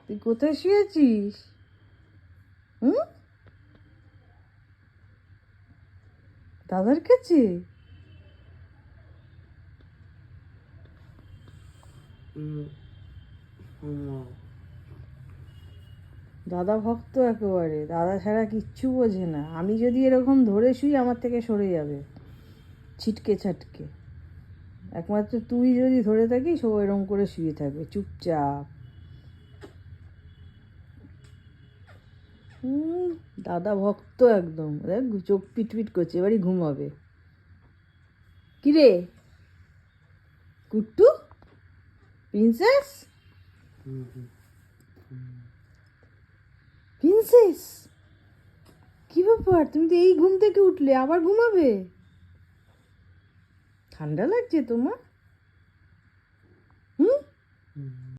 তুই কোথায় শুয়েছিস? হুম, দাদার কাছে? দাদা ভক্ত একেবারে, দাদা ছাড়া কিচ্ছু বোঝে না। আমি যদি এরকম ধরে শুই আমার থেকে সরে যাবে ছিটকে ছাটকে। একমাত্র তুই যদি ধরে থাকিস ও এরকম করে শুয়ে থাকবে চুপচাপ। দাদা ভক্ত একদম। দেখ চোখ পিটপিট করছে, এবারই ঘুমাবে। কিরে কুট্টু, প্রিন্সেস, প্রিন্সেস, কি ব্যাপার? তুমি তো এই ঘুম থেকে উঠলে, আবার ঘুমাবে? ঠান্ডা লাগছে তোমার?